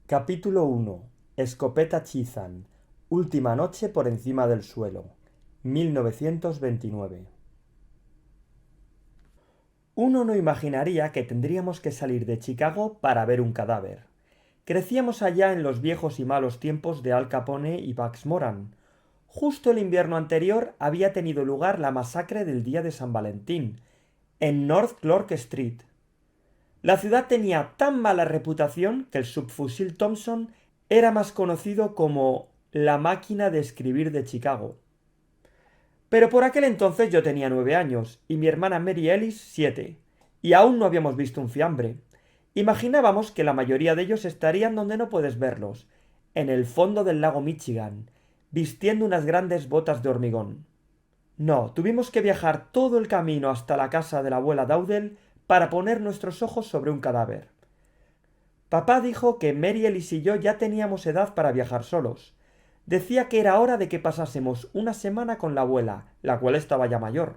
Capítulo 1. Escopeta Chizan. Última noche por encima del suelo. 1929. Uno no imaginaría que tendríamos que salir de Chicago para ver un cadáver. Crecíamos allá en los viejos y malos tiempos de Al Capone y Bugs Moran. Justo el invierno anterior había tenido lugar la masacre del día de San Valentín, en North Clark Street. La ciudad tenía tan mala reputación que el subfusil Thompson era más conocido como la máquina de escribir de Chicago. Pero por aquel entonces yo tenía 9 años y mi hermana Mary Ellis 7, y aún no habíamos visto un fiambre. Imaginábamos que la mayoría de ellos estarían donde no puedes verlos, en el fondo del lago Michigan, vistiendo unas grandes botas de hormigón. No, tuvimos que viajar todo el camino hasta la casa de la abuela Dowdell para poner nuestros ojos sobre un cadáver. Papá dijo que Mary Ellis y yo ya teníamos edad para viajar solos. Decía que era hora de que pasásemos una semana con la abuela, la cual estaba ya mayor.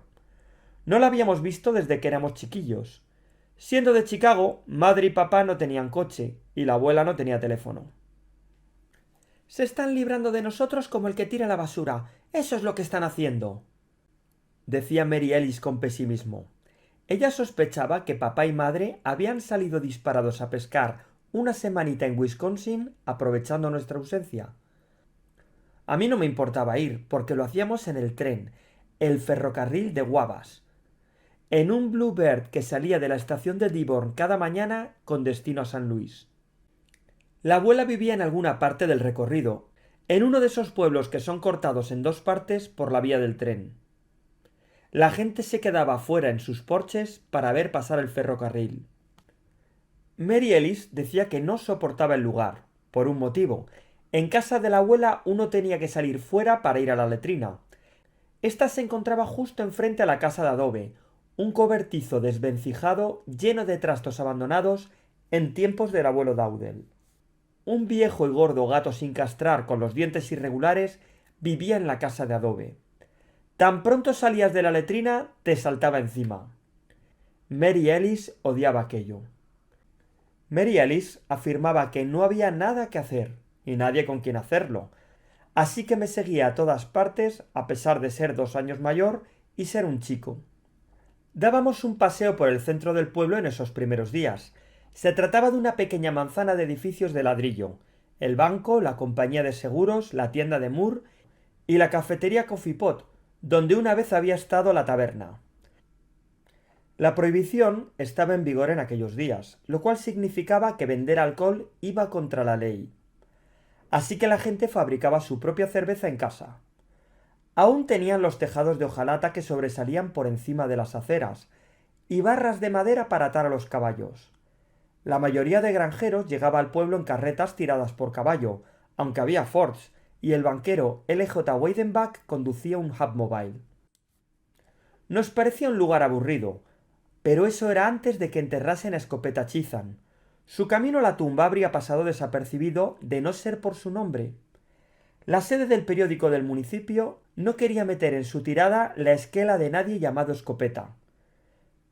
No la habíamos visto desde que éramos chiquillos. Siendo de Chicago, madre y papá no tenían coche y la abuela no tenía teléfono. Se están librando de nosotros como el que tira la basura. Eso es lo que están haciendo, decía Mary Ellis con pesimismo. Ella sospechaba que papá y madre habían salido disparados a pescar una semanita en Wisconsin aprovechando nuestra ausencia. A mí no me importaba ir, porque lo hacíamos en el tren, el ferrocarril de Wabash, en un Bluebird que salía de la estación de Dearborn cada mañana con destino a San Luis. La abuela vivía en alguna parte del recorrido, en uno de esos pueblos que son cortados en dos partes por la vía del tren. La gente se quedaba fuera en sus porches para ver pasar el ferrocarril. Mary Ellis decía que no soportaba el lugar, por un motivo. En casa de la abuela uno tenía que salir fuera para ir a la letrina. Esta se encontraba justo enfrente a la casa de adobe, un cobertizo desvencijado lleno de trastos abandonados en tiempos del abuelo Dowdell. Un viejo y gordo gato sin castrar con los dientes irregulares vivía en la casa de adobe. Tan pronto salías de la letrina te saltaba encima. Mary Ellis odiaba aquello. Mary Ellis afirmaba que no había nada que hacer y nadie con quien hacerlo, así que me seguía a todas partes a pesar de ser 2 años mayor y ser un chico. Dábamos un paseo por el centro del pueblo en esos primeros días. Se trataba de una pequeña manzana de edificios de ladrillo, el banco, la compañía de seguros, la tienda de Moore y la cafetería Coffee Pot, donde una vez había estado la taberna. La prohibición estaba en vigor en aquellos días, lo cual significaba que vender alcohol iba contra la ley. Así que la gente fabricaba su propia cerveza en casa. Aún tenían los tejados de hojalata que sobresalían por encima de las aceras, y barras de madera para atar a los caballos. La mayoría de granjeros llegaba al pueblo en carretas tiradas por caballo, aunque había Fords, y el banquero L.J. Weidenbach conducía un Hubmobile. Nos parecía un lugar aburrido, pero eso era antes de que enterrasen a Escopeta Chizan. Su camino a la tumba habría pasado desapercibido de no ser por su nombre. La sede del periódico del municipio no quería meter en su tirada la esquela de nadie llamado Escopeta.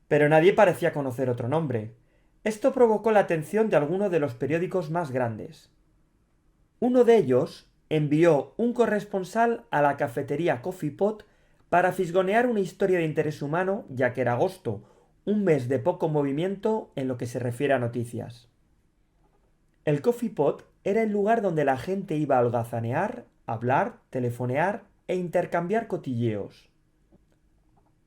Pero nadie parecía conocer otro nombre. Esto provocó la atención de alguno de los periódicos más grandes. Uno de ellos envió un corresponsal a la cafetería Coffee Pot para fisgonear una historia de interés humano, ya que era agosto, un mes de poco movimiento en lo que se refiere a noticias. El Coffee Pot era el lugar donde la gente iba a holgazanear, hablar, telefonear e intercambiar cotilleos.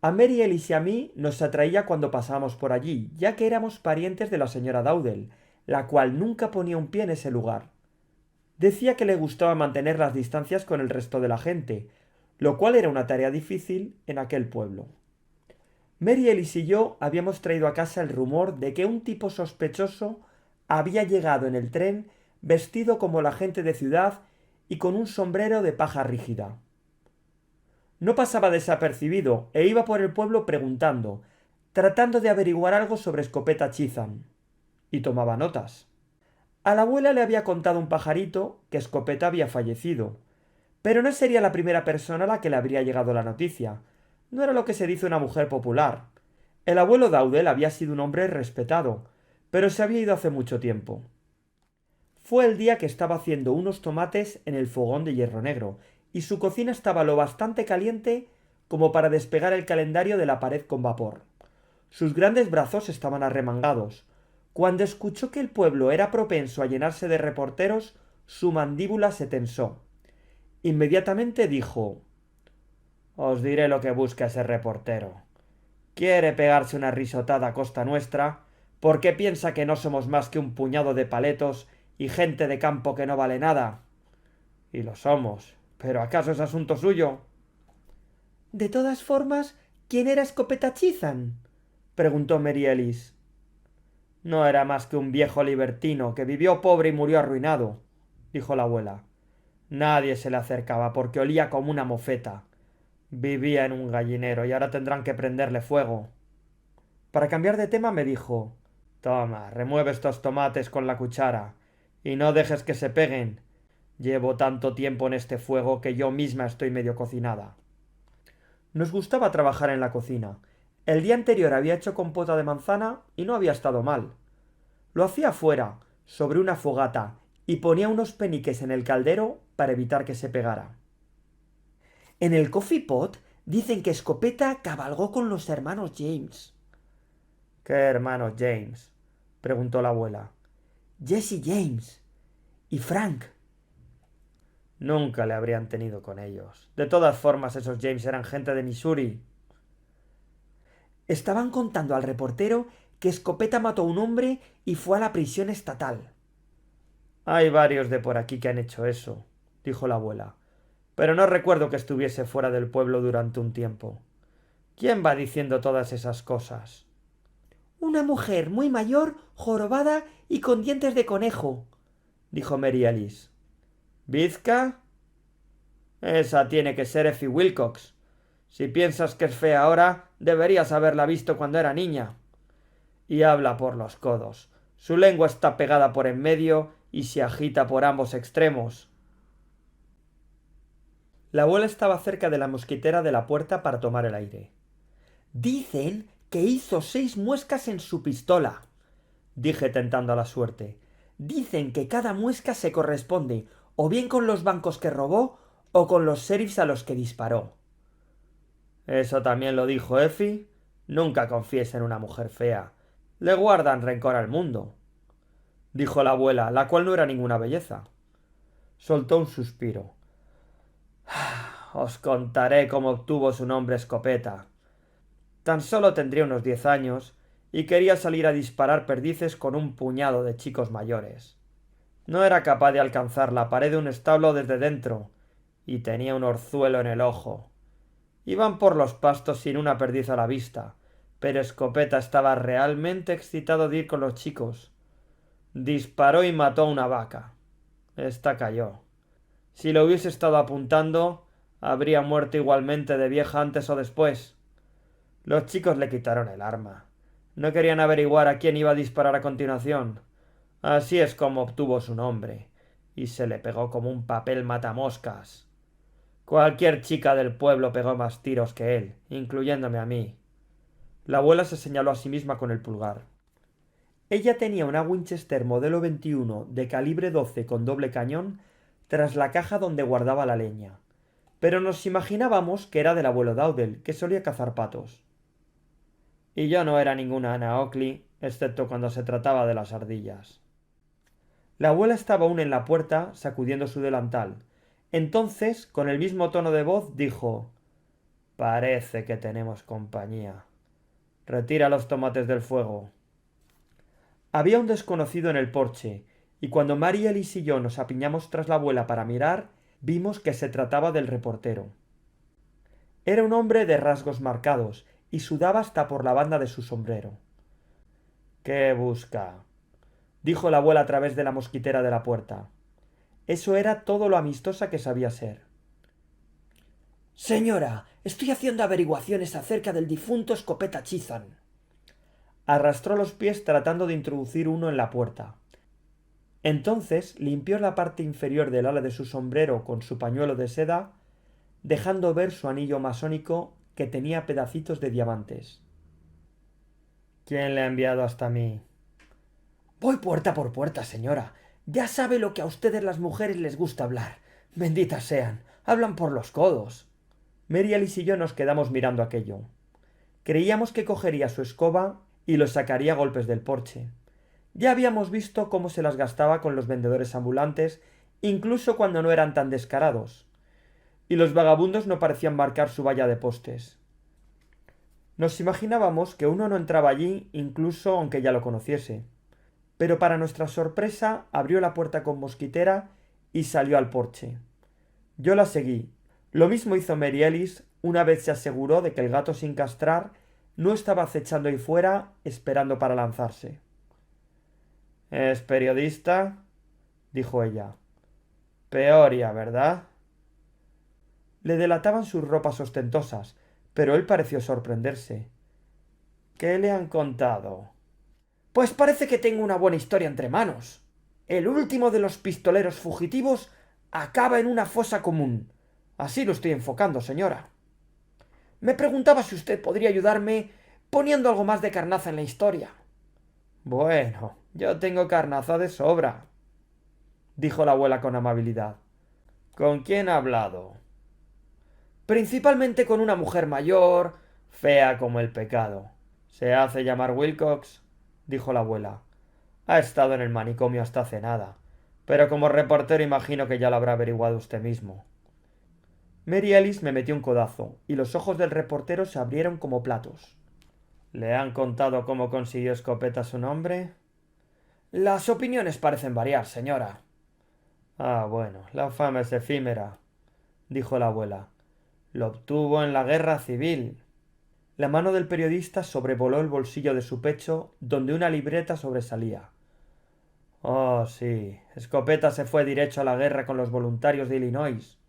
A Mary Ellis y a mí nos atraía cuando pasábamos por allí, ya que éramos parientes de la señora Dowdell, la cual nunca ponía un pie en ese lugar. Decía que le gustaba mantener las distancias con el resto de la gente, lo cual era una tarea difícil en aquel pueblo. Mary Ellis y yo habíamos traído a casa el rumor de que un tipo sospechoso había llegado en el tren vestido como la gente de ciudad y con un sombrero de paja rígida. No pasaba desapercibido e iba por el pueblo preguntando, tratando de averiguar algo sobre Escopeta Chizan. Y tomaba notas. A la abuela le había contado un pajarito que Escopeta había fallecido, pero no sería la primera persona a la que le habría llegado la noticia. No era lo que se dice una mujer popular. El abuelo Dowdell había sido un hombre respetado, pero se había ido hace mucho tiempo. Fue el día que estaba haciendo unos tomates en el fogón de hierro negro, y su cocina estaba lo bastante caliente como para despegar el calendario de la pared con vapor. Sus grandes brazos estaban arremangados. Cuando escuchó que el pueblo era propenso a llenarse de reporteros, su mandíbula se tensó. Inmediatamente dijo: Os diré lo que busca ese reportero. Quiere pegarse una risotada a costa nuestra, porque piensa que no somos más que un puñado de paletos y gente de campo que no vale nada. Y lo somos, pero ¿acaso es asunto suyo? De todas formas, ¿quién era Escopeta Chizan? Preguntó Mary Ellis. No era más que un viejo libertino que vivió pobre y murió arruinado, dijo la abuela. Nadie se le acercaba porque olía como una mofeta. Vivía en un gallinero y ahora tendrán que prenderle fuego. Para cambiar de tema me dijo: Toma, remueve estos tomates con la cuchara y no dejes que se peguen. Llevo tanto tiempo en este fuego que yo misma estoy medio cocinada. Nos gustaba trabajar en la cocina. El día anterior había hecho compota de manzana y no había estado mal. Lo hacía fuera, sobre una fogata, y ponía unos peniques en el caldero para evitar que se pegara. En el coffee pot dicen que Escopeta cabalgó con los hermanos James. ¿Qué hermanos James? Preguntó la abuela. Jesse James y Frank. Nunca le habrían tenido con ellos. De todas formas, esos James eran gente de Missouri. Estaban contando al reportero que Escopeta mató a un hombre y fue a la prisión estatal. Hay varios de por aquí que han hecho eso, dijo la abuela, pero no recuerdo que estuviese fuera del pueblo durante un tiempo. ¿Quién va diciendo todas esas cosas? Una mujer muy mayor, jorobada y con dientes de conejo, dijo Mary Alice. ¿Vizca? Esa tiene que ser Effie Wilcox. Si piensas que es fea ahora, deberías haberla visto cuando era niña. Y habla por los codos. Su lengua está pegada por en medio y se agita por ambos extremos. La abuela estaba cerca de la mosquitera de la puerta para tomar el aire. Dicen que hizo 6 muescas en su pistola, dije tentando a la suerte. Dicen que cada muesca se corresponde o bien con los bancos que robó o con los sheriffs a los que disparó. ¿Eso también lo dijo Effie? Nunca confíes en una mujer fea. Le guardan rencor al mundo, dijo la abuela, la cual no era ninguna belleza. Soltó un suspiro. Os contaré cómo obtuvo su nombre Escopeta. Tan solo tendría unos 10 años y quería salir a disparar perdices con un puñado de chicos mayores. No era capaz de alcanzar la pared de un establo desde dentro y tenía un orzuelo en el ojo. Iban por los pastos sin una perdiz a la vista, pero Escopeta estaba realmente excitado de ir con los chicos. Disparó y mató a una vaca. Esta cayó. Si lo hubiese estado apuntando, habría muerto igualmente de vieja antes o después. Los chicos le quitaron el arma. No querían averiguar a quién iba a disparar a continuación. Así es como obtuvo su nombre, y se le pegó como un papel matamoscas. Cualquier chica del pueblo pegó más tiros que él, incluyéndome a mí. La abuela se señaló a sí misma con el pulgar. Ella tenía una Winchester modelo 21 de calibre 12 con doble cañón tras la caja donde guardaba la leña, pero nos imaginábamos que era del abuelo Dowdell, que solía cazar patos. Y yo no era ninguna Anna Oakley, excepto cuando se trataba de las ardillas. La abuela estaba aún en la puerta, sacudiendo su delantal. Entonces, con el mismo tono de voz, dijo: Parece que tenemos compañía. Retira los tomates del fuego. Había un desconocido en el porche, y cuando Mary Ellis y yo nos apiñamos tras la abuela para mirar, vimos que se trataba del reportero. Era un hombre de rasgos marcados, y sudaba hasta por la banda de su sombrero. ¿Qué busca? Dijo la abuela a través de la mosquitera de la puerta. Eso era todo lo amistosa que sabía ser. Señora, estoy haciendo averiguaciones acerca del difunto Escopeta Chizan. Arrastró los pies tratando de introducir uno en la puerta. Entonces limpió la parte inferior del ala de su sombrero con su pañuelo de seda, dejando ver su anillo masónico que tenía pedacitos de diamantes. ¿Quién le ha enviado hasta mí? Voy puerta por puerta, señora. Ya sabe lo que a ustedes las mujeres les gusta hablar. Benditas sean, hablan por los codos. Mary Alice y yo nos quedamos mirando aquello. Creíamos que cogería su escoba y lo sacaría a golpes del porche. Ya habíamos visto cómo se las gastaba con los vendedores ambulantes, incluso cuando no eran tan descarados. Y los vagabundos no parecían marcar su valla de postes. Nos imaginábamos que uno no entraba allí incluso aunque ya lo conociese. Pero para nuestra sorpresa abrió la puerta con mosquitera y salió al porche. Yo la seguí. Lo mismo hizo Mary Ellis una vez se aseguró de que el gato sin castrar no estaba acechando ahí fuera esperando para lanzarse. ¿Es periodista? Dijo ella. Peoria, ¿verdad? Le delataban sus ropas ostentosas, pero él pareció sorprenderse. ¿Qué le han contado? Pues parece que tengo una buena historia entre manos. El último de los pistoleros fugitivos acaba en una fosa común. Así lo estoy enfocando, señora. Me preguntaba si usted podría ayudarme poniendo algo más de carnaza en la historia. Bueno, yo tengo carnaza de sobra, dijo la abuela con amabilidad. ¿Con quién ha hablado? Principalmente con una mujer mayor, fea como el pecado. Se hace llamar Wilcox, dijo la abuela. Ha estado en el manicomio hasta hace nada, pero como reportero imagino que ya lo habrá averiguado usted mismo. Mary Ellis me metió un codazo, y los ojos del reportero se abrieron como platos. ¿Le han contado cómo consiguió Escopeta su nombre? Las opiniones parecen variar, señora. Ah, bueno, la fama es efímera, dijo la abuela. Lo obtuvo en la guerra civil. La mano del periodista sobrevoló el bolsillo de su pecho, donde una libreta sobresalía. Oh, sí, Escopeta se fue derecho a la guerra con los voluntarios de Illinois.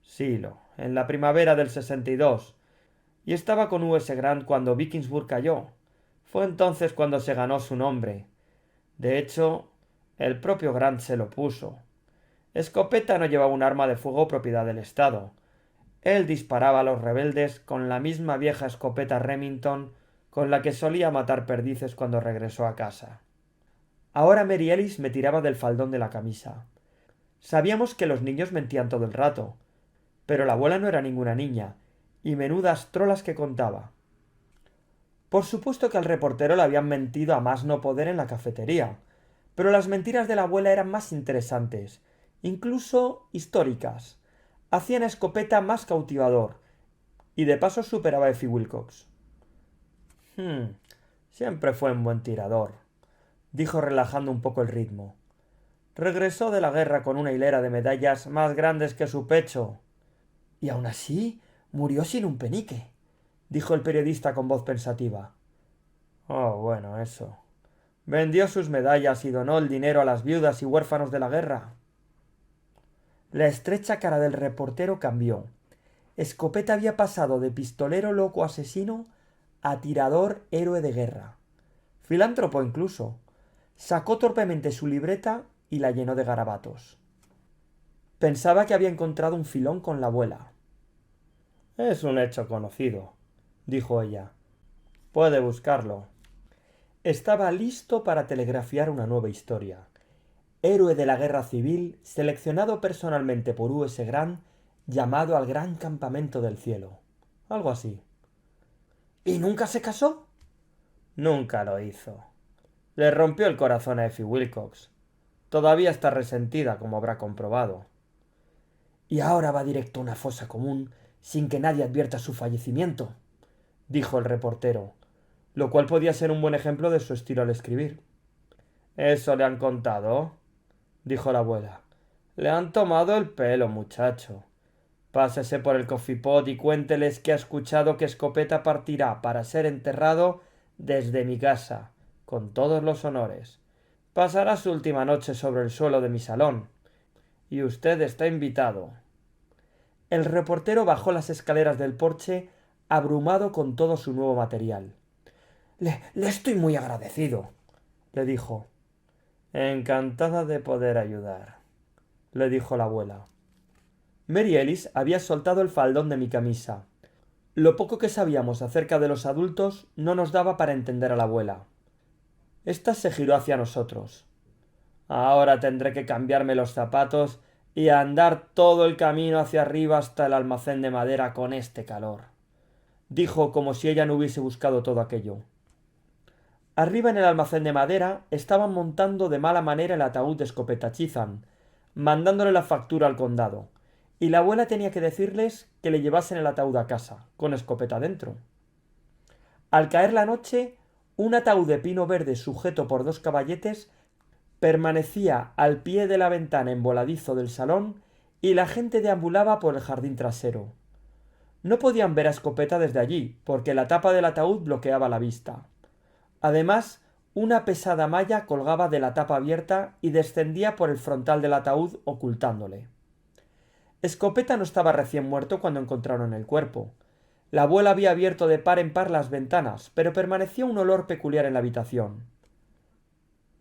Silo, en la primavera del 62, y estaba con U.S. Grant cuando Vicksburg cayó. Fue entonces cuando se ganó su nombre. De hecho, el propio Grant se lo puso. Escopeta no llevaba un arma de fuego propiedad del Estado. Él disparaba a los rebeldes con la misma vieja escopeta Remington con la que solía matar perdices cuando regresó a casa. Ahora Mary Ellis me tiraba del faldón de la camisa. Sabíamos que los niños mentían todo el rato, pero la abuela no era ninguna niña, y menudas trolas que contaba. Por supuesto que al reportero le habían mentido a más no poder en la cafetería, pero las mentiras de la abuela eran más interesantes, incluso históricas. Hacían a Escopeta más cautivador, y de paso superaba a Effie Wilcox. Siempre fue un buen tirador, dijo relajando un poco el ritmo. Regresó de la guerra con una hilera de medallas más grandes que su pecho. Y aun así murió sin un penique, dijo el periodista con voz pensativa. Oh, bueno, eso. Vendió sus medallas y donó el dinero a las viudas y huérfanos de la guerra. La estrecha cara del reportero cambió. Escopeta había pasado de pistolero loco asesino a tirador héroe de guerra. Filántropo incluso. Sacó torpemente su libreta y la llenó de garabatos. Pensaba que había encontrado un filón con la abuela. Es un hecho conocido, dijo ella. Puede buscarlo. Estaba listo para telegrafiar una nueva historia. Héroe de la guerra civil, seleccionado personalmente por U.S. Grant, llamado al gran campamento del cielo. Algo así. ¿Y nunca se casó? Nunca lo hizo. Le rompió el corazón a Effie Wilcox. Todavía está resentida, como habrá comprobado. Y ahora va directo a una fosa común sin que nadie advierta su fallecimiento, dijo el reportero, lo cual podía ser un buen ejemplo de su estilo al escribir. ¿Eso le han contado? Dijo la abuela. Le han tomado el pelo, muchacho. Pásese por el coffee pot y cuénteles que ha escuchado que Escopeta partirá para ser enterrado desde mi casa, con todos los honores. Pasará su última noche sobre el suelo de mi salón. Y usted está invitado. El reportero bajó las escaleras del porche, abrumado con todo su nuevo material. Le estoy muy agradecido, le dijo. Encantada de poder ayudar, le dijo la abuela. Mary Ellis había soltado el faldón de mi camisa. Lo poco que sabíamos acerca de los adultos no nos daba para entender a la abuela. Esta se giró hacia nosotros. Ahora tendré que cambiarme los zapatos y andar todo el camino hacia arriba hasta el almacén de madera con este calor, dijo como si ella no hubiese buscado todo aquello. Arriba en el almacén de madera estaban montando de mala manera el ataúd de Escopeta Chizan, mandándole la factura al condado, y la abuela tenía que decirles que le llevasen el ataúd a casa, con Escopeta dentro. Al caer la noche, un ataúd de pino verde sujeto por dos caballetes permanecía al pie de la ventana en voladizo del salón y la gente deambulaba por el jardín trasero. No podían ver a Escopeta desde allí, porque la tapa del ataúd bloqueaba la vista. Además, una pesada malla colgaba de la tapa abierta y descendía por el frontal del ataúd ocultándole. Escopeta no estaba recién muerto cuando encontraron el cuerpo. La abuela había abierto de par en par las ventanas, pero permanecía un olor peculiar en la habitación.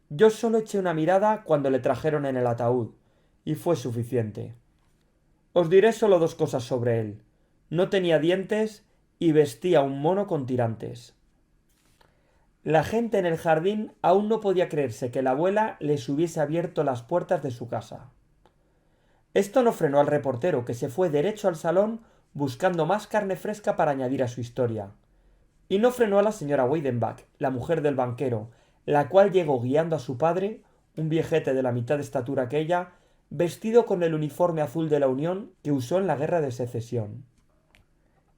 Yo solo eché una mirada cuando le trajeron en el ataúd, y fue suficiente. Os diré solo dos cosas sobre él. No tenía dientes y vestía un mono con tirantes. La gente en el jardín aún no podía creerse que la abuela les hubiese abierto las puertas de su casa. Esto no frenó al reportero, que se fue derecho al salón buscando más carne fresca para añadir a su historia. Y no frenó a la señora Weidenbach, la mujer del banquero, la cual llegó guiando a su padre, un viejete de la mitad de estatura que ella, vestido con el uniforme azul de la Unión que usó en la Guerra de Secesión.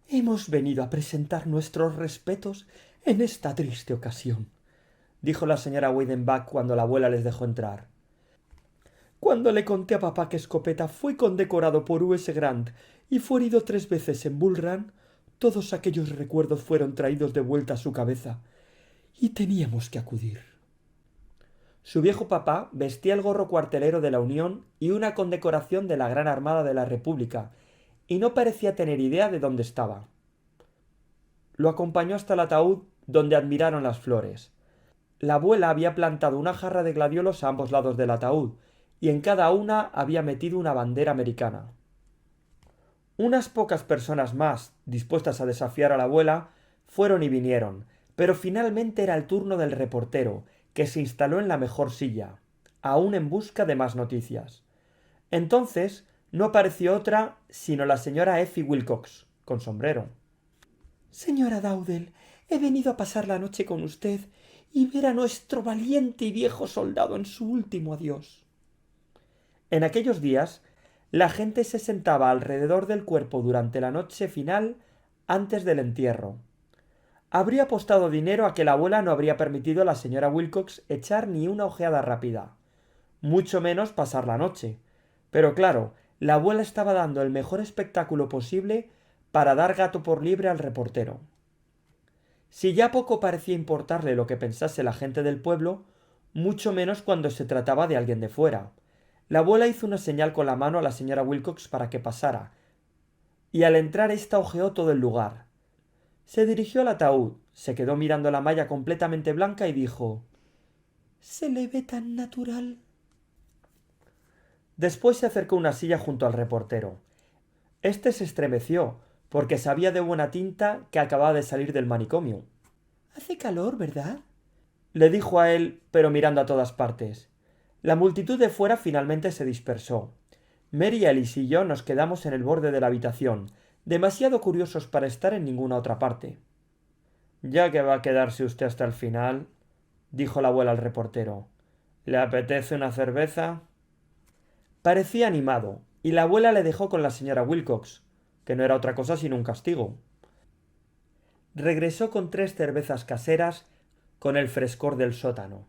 Hemos venido a presentar nuestros respetos en esta triste ocasión, dijo la señora Weidenbach cuando la abuela les dejó entrar. Cuando le conté a papá que Escopeta fue condecorado por U.S. Grant y fue herido 3 veces en Bull Run, todos aquellos recuerdos fueron traídos de vuelta a su cabeza, y teníamos que acudir. Su viejo papá vestía el gorro cuartelero de la Unión y una condecoración de la Gran Armada de la República, y no parecía tener idea de dónde estaba. Lo acompañó hasta el ataúd, donde admiraron las flores. La abuela había plantado una jarra de gladiolos a ambos lados del ataúd, y en cada una había metido una bandera americana. Unas pocas personas más, dispuestas a desafiar a la abuela, fueron y vinieron, pero finalmente era el turno del reportero, que se instaló en la mejor silla, aún en busca de más noticias. Entonces no apareció otra sino la señora Effie Wilcox, con sombrero. Señora Dowdell, he venido a pasar la noche con usted y ver a nuestro valiente y viejo soldado en su último adiós. En aquellos días, la gente se sentaba alrededor del cuerpo durante la noche final antes del entierro. Habría apostado dinero a que la abuela no habría permitido a la señora Wilcox echar ni una ojeada rápida, mucho menos pasar la noche. Pero claro, la abuela estaba dando el mejor espectáculo posible para dar gato por liebre al reportero. Si ya poco parecía importarle lo que pensase la gente del pueblo, mucho menos cuando se trataba de alguien de fuera. La abuela hizo una señal con la mano a la señora Wilcox para que pasara, y al entrar ésta ojeó todo el lugar. Se dirigió al ataúd, se quedó mirando la malla completamente blanca y dijo: «¿Se le ve tan natural?». Después se acercó una silla junto al reportero. Este se estremeció, porque sabía de buena tinta que acababa de salir del manicomio. «Hace calor, ¿verdad?», le dijo a él, pero mirando a todas partes. La multitud de fuera finalmente se dispersó. Mary Ellis y yo nos quedamos en el borde de la habitación, demasiado curiosos para estar en ninguna otra parte. «Ya que va a quedarse usted hasta el final», dijo la abuela al reportero, «¿le apetece una cerveza?». Parecía animado, y la abuela le dejó con la señora Wilcox, que no era otra cosa sino un castigo. Regresó con 3 cervezas caseras con el frescor del sótano.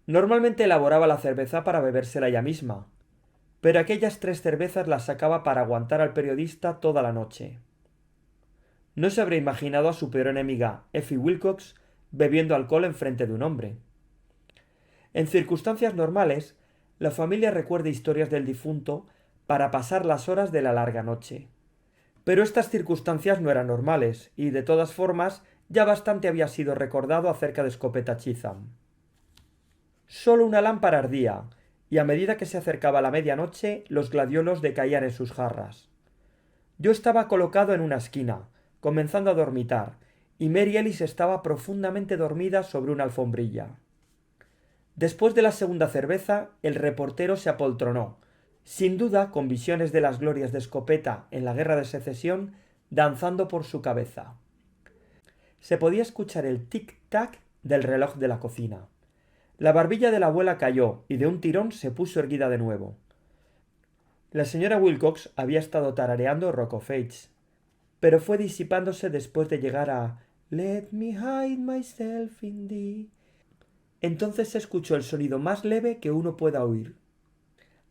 Normalmente elaboraba la cerveza para bebérsela ella misma, pero aquellas 3 cervezas las sacaba para aguantar al periodista toda la noche. No se habría imaginado a su peor enemiga, Effie Wilcox, bebiendo alcohol en frente de un hombre. En circunstancias normales, la familia recuerda historias del difunto para pasar las horas de la larga noche. Pero estas circunstancias no eran normales, y de todas formas ya bastante había sido recordado acerca de Escopeta Chisholm. Solo una lámpara ardía, y a medida que se acercaba la medianoche, los gladiolos decaían en sus jarras. Yo estaba colocado en una esquina, comenzando a dormitar, y Mary Ellis estaba profundamente dormida sobre una alfombrilla. Después de la segunda cerveza, el reportero se apoltronó, sin duda con visiones de las glorias de Escopeta en la Guerra de Secesión danzando por su cabeza. Se podía escuchar el tic-tac del reloj de la cocina. La barbilla de la abuela cayó y de un tirón se puso erguida de nuevo. La señora Wilcox había estado tarareando Rock of Ages, pero fue disipándose después de llegar a Let me hide myself in thee. Entonces se escuchó el sonido más leve que uno pueda oír.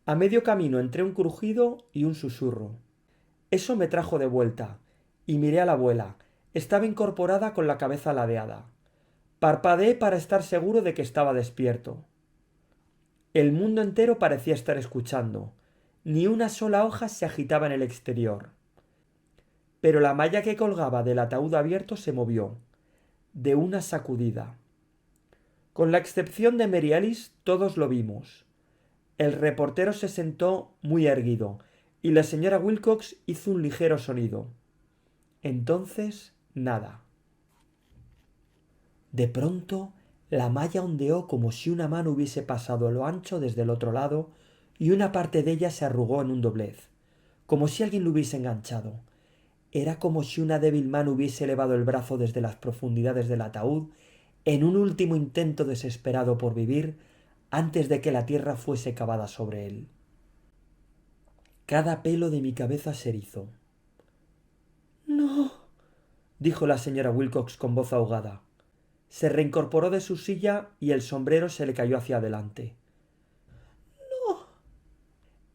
A medio camino entre un crujido y un susurro. Eso me trajo de vuelta, y miré a la abuela. Estaba incorporada con la cabeza ladeada. Parpadeé para estar seguro de que estaba despierto. El mundo entero parecía estar escuchando. Ni una sola hoja se agitaba en el exterior. Pero la malla que colgaba del ataúd abierto se movió, de una sacudida. Con la excepción de Mary Alice, todos lo vimos. El reportero se sentó muy erguido, y la señora Wilcox hizo un ligero sonido. Entonces, nada. De pronto, la malla ondeó como si una mano hubiese pasado a lo ancho desde el otro lado, y una parte de ella se arrugó en un doblez, como si alguien lo hubiese enganchado. Era como si una débil mano hubiese elevado el brazo desde las profundidades del ataúd en un último intento desesperado por vivir antes de que la tierra fuese cavada sobre él. Cada pelo de mi cabeza se erizó. No, dijo la señora Wilcox con voz ahogada. Se reincorporó de su silla y el sombrero se le cayó hacia adelante. No.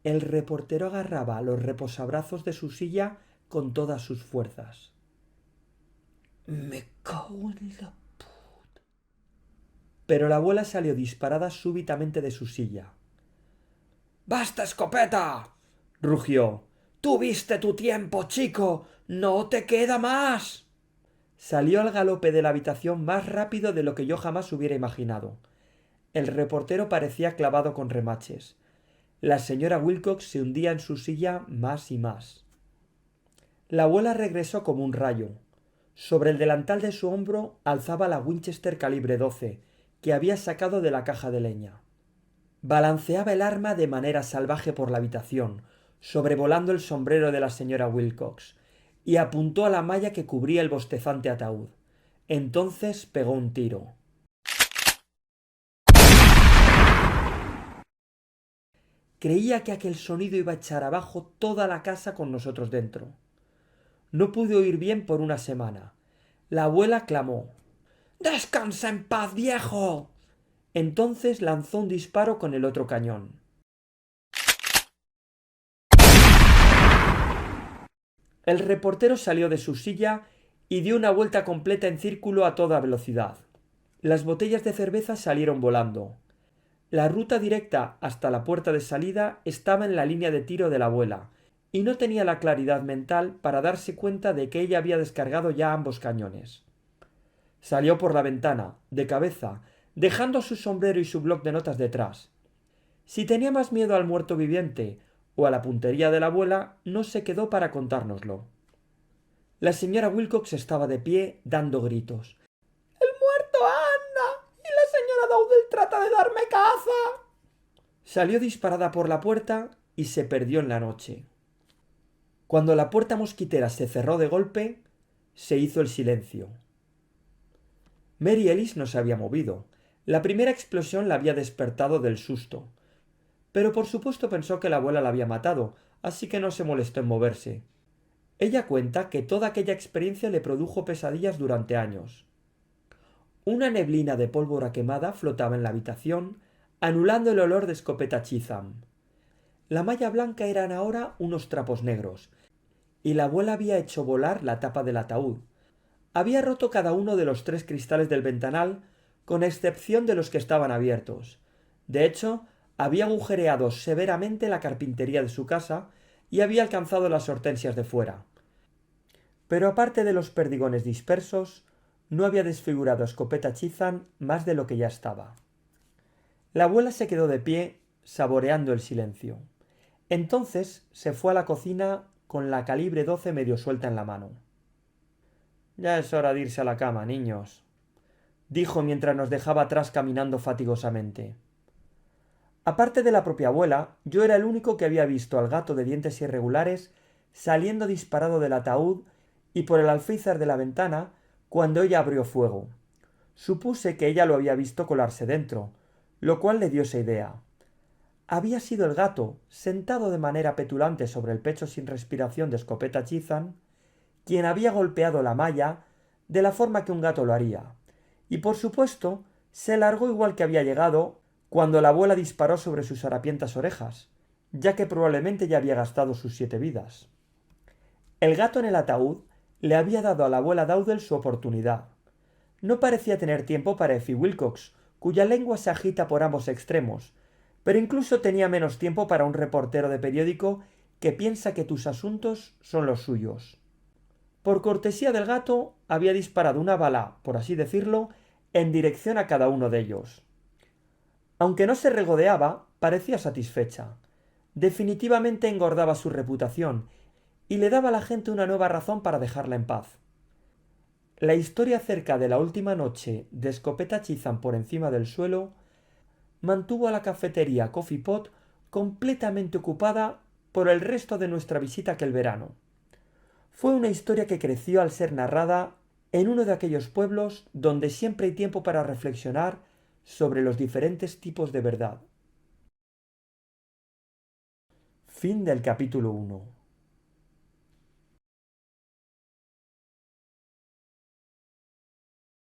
El reportero agarraba los reposabrazos de su silla con todas sus fuerzas. Me cago en la... Pero la abuela salió disparada súbitamente de su silla. ¡Basta, Escopeta! rugió. ¡Tuviste tu tiempo, chico! ¡No te queda más! Salió al galope de la habitación más rápido de lo que yo jamás hubiera imaginado. El reportero parecía clavado con remaches. La señora Wilcox se hundía en su silla más y más. La abuela regresó como un rayo. Sobre el delantal de su hombro alzaba la Winchester calibre 12, que había sacado de la caja de leña. Balanceaba el arma de manera salvaje por la habitación, sobrevolando el sombrero de la señora Wilcox, y apuntó a la malla que cubría el bostezante ataúd. Entonces pegó un tiro. Creía que aquel sonido iba a echar abajo toda la casa con nosotros dentro. No pude oír bien por una semana. La abuela clamó: «¡Descansa en paz, viejo!». Entonces lanzó un disparo con el otro cañón. El reportero salió de su silla y dio una vuelta completa en círculo a toda velocidad. Las botellas de cerveza salieron volando. La ruta directa hasta la puerta de salida estaba en la línea de tiro de la abuela, y no tenía la claridad mental para darse cuenta de que ella había descargado ya ambos cañones. Salió por la ventana, de cabeza, dejando su sombrero y su bloc de notas detrás. Si tenía más miedo al muerto viviente o a la puntería de la abuela, no se quedó para contárnoslo. La señora Wilcox estaba de pie, dando gritos. «¡El muerto anda! ¡Y la señora Dowdell trata de darme caza!». Salió disparada por la puerta y se perdió en la noche. Cuando la puerta mosquitera se cerró de golpe, se hizo el silencio. Mary Ellis no se había movido. La primera explosión la había despertado del susto. Pero por supuesto pensó que la abuela la había matado, así que no se molestó en moverse. Ella cuenta que toda aquella experiencia le produjo pesadillas durante años. Una neblina de pólvora quemada flotaba en la habitación, anulando el olor de escopeta Chisholm. La malla blanca eran ahora unos trapos negros, y la abuela había hecho volar la tapa del ataúd. Había roto cada uno de los 3 cristales del ventanal, con excepción de los que estaban abiertos. De hecho, había agujereado severamente la carpintería de su casa y había alcanzado las hortensias de fuera. Pero aparte de los perdigones dispersos, no había desfigurado a escopeta Chisholm más de lo que ya estaba. La abuela se quedó de pie, saboreando el silencio. Entonces se fue a la cocina con la calibre 12 medio suelta en la mano. «Ya es hora de irse a la cama, niños», dijo mientras nos dejaba atrás caminando fatigosamente. Aparte de la propia abuela, yo era el único que había visto al gato de dientes irregulares saliendo disparado del ataúd y por el alféizar de la ventana cuando ella abrió fuego. Supuse que ella lo había visto colarse dentro, lo cual le dio esa idea. Había sido el gato, sentado de manera petulante sobre el pecho sin respiración de Escopeta Chisholm, quien había golpeado la malla de la forma que un gato lo haría, y por supuesto se largó igual que había llegado cuando la abuela disparó sobre sus harapientas orejas, ya que probablemente ya había gastado sus 7 vidas. El gato en el ataúd le había dado a la abuela Dowdle su oportunidad. No parecía tener tiempo para Effie Wilcox, cuya lengua se agita por ambos extremos, pero incluso tenía menos tiempo para un reportero de periódico que piensa que tus asuntos son los suyos. Por cortesía del gato, había disparado una bala, por así decirlo, en dirección a cada uno de ellos. Aunque no se regodeaba, parecía satisfecha. Definitivamente engordaba su reputación y le daba a la gente una nueva razón para dejarla en paz. La historia acerca de la última noche de Escopeta Chisholm por encima del suelo mantuvo a la cafetería Coffee Pot completamente ocupada por el resto de nuestra visita aquel verano. Fue una historia que creció al ser narrada en uno de aquellos pueblos donde siempre hay tiempo para reflexionar sobre los diferentes tipos de verdad. Fin del capítulo 1.